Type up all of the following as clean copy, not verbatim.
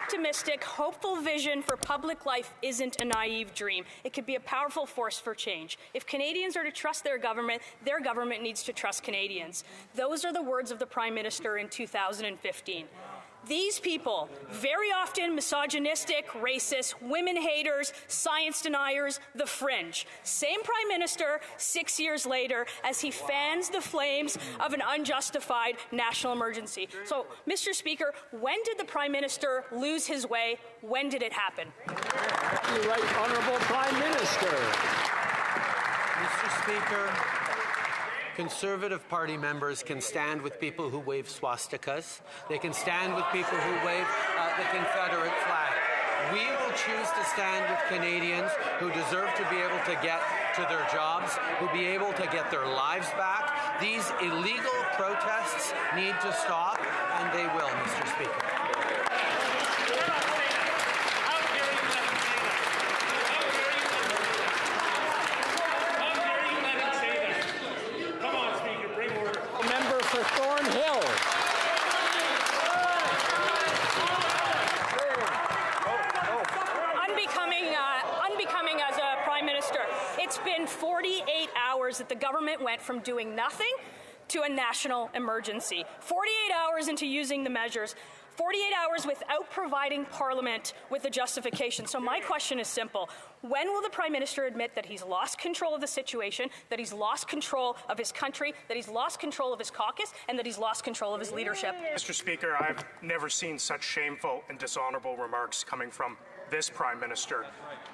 optimistic, hopeful vision for public life isn't a naive dream. It could be a powerful force for change. If Canadians are to trust their government needs to trust Canadians. Those are the words of the Prime Minister in 2015. These people, very often misogynistic, racist, women haters, science deniers, the fringe. Same Prime Minister 6 years later as he fans the flames of an unjustified national emergency. So, Mr. Speaker, when did the Prime Minister lose his way? When did it happen? The Right Honourable Prime Minister. Mr. Speaker, Conservative Party members can stand with people who wave swastikas. They can stand with people who wave the Confederate flag. We will choose to stand with Canadians who deserve to be able to get to their jobs, who be able to get their lives back. These illegal protests need to stop, and they will, Mr. Speaker. Unbecoming as a Prime Minister. It's been 48 hours that the government went from doing nothing to a national emergency. 48 hours into using the measures. 48 hours without providing Parliament with a justification. So my question is simple. When will the Prime Minister admit that he's lost control of the situation, that he's lost control of his country, that he's lost control of his caucus, and that he's lost control of his leadership? Mr. Speaker, I've never seen such shameful and dishonourable remarks coming from this Prime Minister.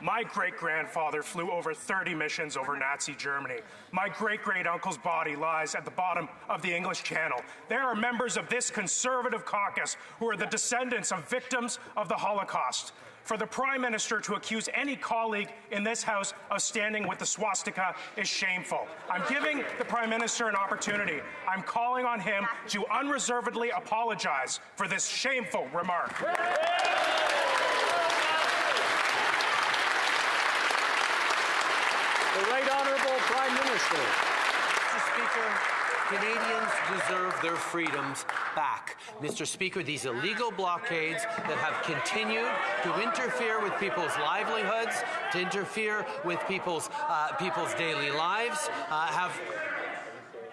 My great-grandfather flew over 30 missions over Nazi Germany. My great-great-uncle's body lies at the bottom of the English Channel. There are members of this Conservative caucus who are the descendants of victims of the Holocaust. For the Prime Minister to accuse any colleague in this House of standing with the swastika is shameful. I'm giving the Prime Minister an opportunity. I'm calling on him to unreservedly apologize for this shameful remark. The Right Honourable Prime Minister. Mr. Speaker, Canadians deserve their freedoms back. Mr. Speaker, these illegal blockades that have continued to interfere with people's livelihoods, to interfere with people's daily lives, I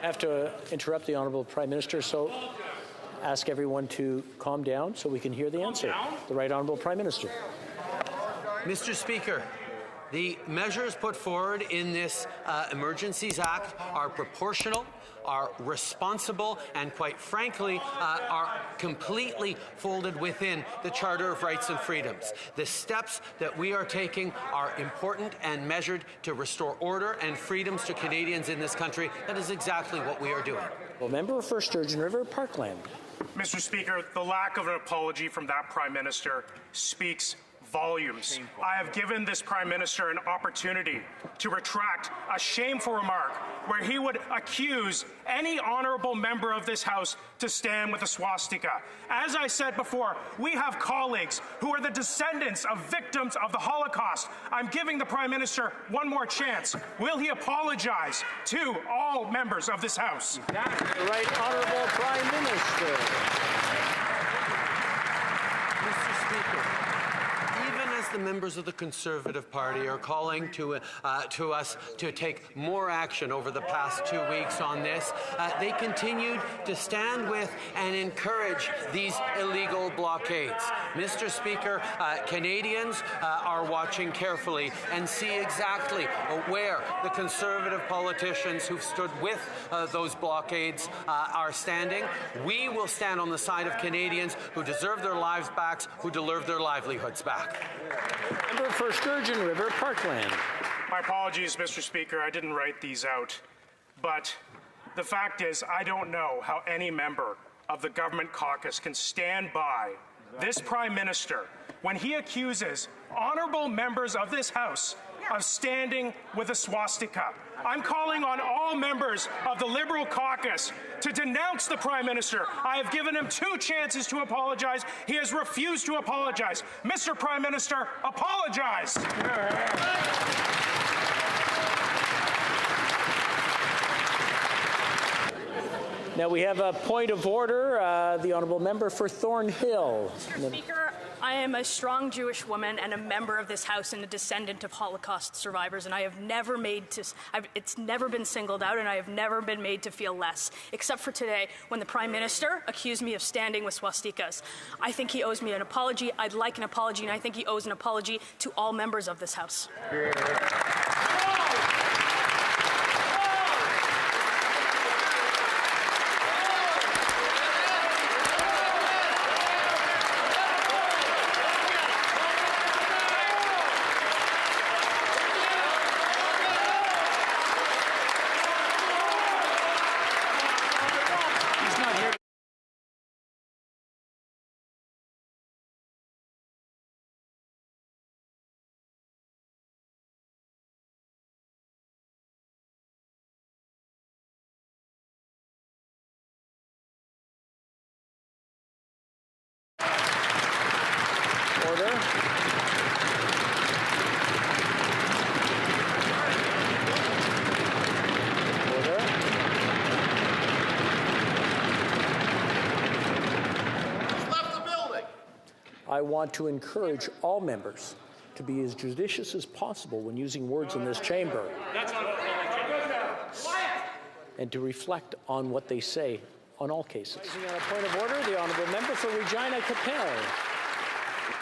have to interrupt the Honourable Prime Minister, so ask everyone to calm down so we can hear the answer. The Right Honourable Prime Minister. Mr. Speaker, the measures put forward in this Emergencies Act are proportional, are responsible, and quite frankly, are completely folded within the Charter of Rights and Freedoms. The steps that we are taking are important and measured to restore order and freedoms to Canadians in this country. That is exactly what we are doing. Well, member for Sturgeon River Parkland. Mr. Speaker, the lack of an apology from that Prime Minister speaks volumes. I have given this Prime Minister an opportunity to retract a shameful remark where he would accuse any honourable member of this House to stand with a swastika. As I said before, we have colleagues who are the descendants of victims of the Holocaust. I'm giving the Prime Minister one more chance. Will he apologize to all members of this House? The Right Honourable Prime Minister. Mr. Speaker, the members of the Conservative Party are calling to us to take more action over the past 2 weeks on this. They continued to stand with and encourage these illegal blockades. Mr. Speaker, Canadians are watching carefully and see exactly where the Conservative politicians who've stood with those blockades are standing. We will stand on the side of Canadians who deserve their lives back, who deserve their livelihoods back. Member for Sturgeon River Parkland. My apologies, Mr. Speaker. I didn't write these out. But the fact is, I don't know how any member of the government caucus can stand by this Prime Minister when he accuses honourable members of this House of standing with a swastika. I'm calling on all members of the Liberal caucus to denounce the Prime Minister. I have given him 2 chances to apologize. He has refused to apologize. Mr. Prime Minister, apologize. Now we have a point of order. The honourable member for Thornhill. Mr. Speaker, I am a strong Jewish woman and a member of this House and a descendant of Holocaust survivors, and I have never it's never been singled out, and I have never been made to feel less, except for today when the Prime Minister accused me of standing with swastikas. I think he owes me an apology. I'd like an apology, and I think he owes an apology to all members of this House. Order. I want to encourage all members to be as judicious as possible when using words in this chamber. And to reflect on what they say on all cases. Rising on a point of order, the honourable member for Regina Capel.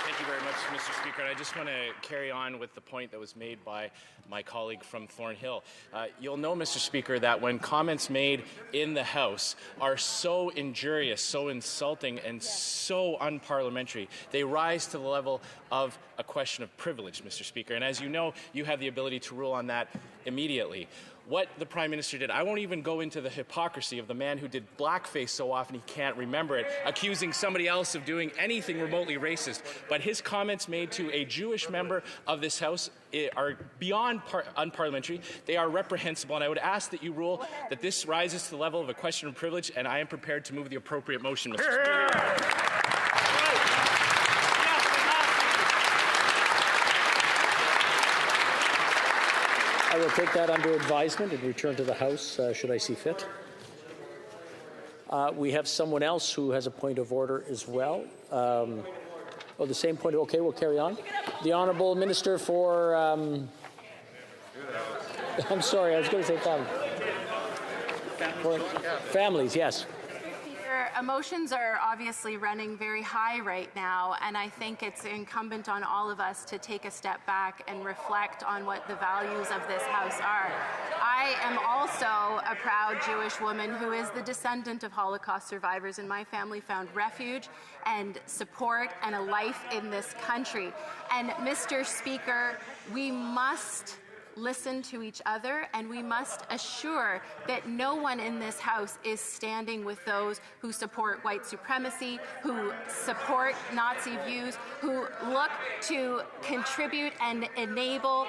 Thank you very much, Mr. Speaker. And I just want to carry on with the point that was made by my colleague from Thornhill. You'll know, Mr. Speaker, that when comments made in the House are so injurious, so insulting, and so unparliamentary, they rise to the level of a question of privilege, Mr. Speaker. And as you know, you have the ability to rule on that immediately. What the Prime Minister did, I won't even go into the hypocrisy of the man who did blackface so often he can't remember it, accusing somebody else of doing anything remotely racist. But his comments made to a Jewish member of this House are beyond unparliamentary. They are reprehensible, and I would ask that you rule that this rises to the level of a question of privilege, and I am prepared to move the appropriate motion, Mr. Speaker. I will take that under advisement and return to the House should I see fit. We have someone else who has a point of order as well. The same point. Okay, we'll carry on. The Honourable Minister for... I'm sorry, I was going to say families, yes. Emotions are obviously running very high right now, and I think it's incumbent on all of us to take a step back and reflect on what the values of this House are. I am also a proud Jewish woman who is the descendant of Holocaust survivors, and my family found refuge and support and a life in this country. And Mr. Speaker, we must listen to each other, and we must assure that no one in this House is standing with those who support white supremacy, who support Nazi views, who look to contribute and enable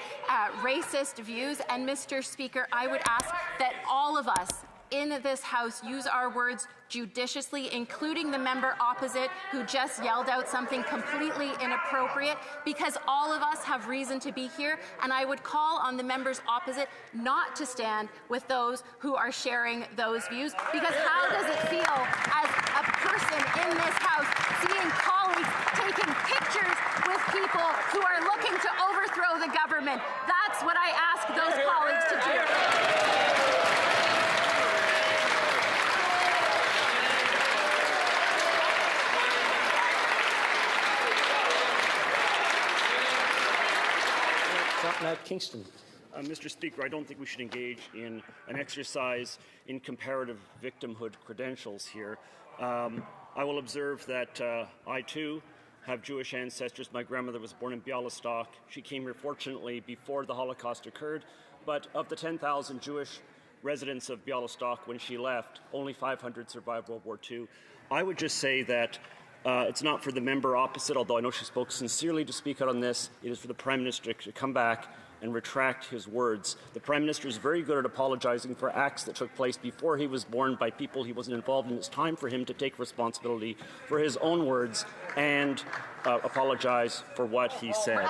racist views. And Mr. Speaker, I would ask that all of us in this House use our words judiciously, including the member opposite who just yelled out something completely inappropriate, because all of us have reason to be here, and I would call on the members opposite not to stand with those who are sharing those views, because how does it feel as a person in this House seeing colleagues taking pictures with people who are looking to overthrow the government? That's what I ask those colleagues to do. Matt Kingston. Mr. Speaker, I don't think we should engage in an exercise in comparative victimhood credentials here. I will observe that I, too, have Jewish ancestors. My grandmother was born in Bialystok. She came here, fortunately, before the Holocaust occurred. But of the 10,000 Jewish residents of Bialystok when she left, only 500 survived World War II. I would just say that it's not for the member opposite, although I know she spoke sincerely to speak out on this. It is for the Prime Minister to come back and retract his words. The Prime Minister is very good at apologizing for acts that took place before he was born by people he wasn't involved in. It's time for him to take responsibility for his own words and apologize for what he said.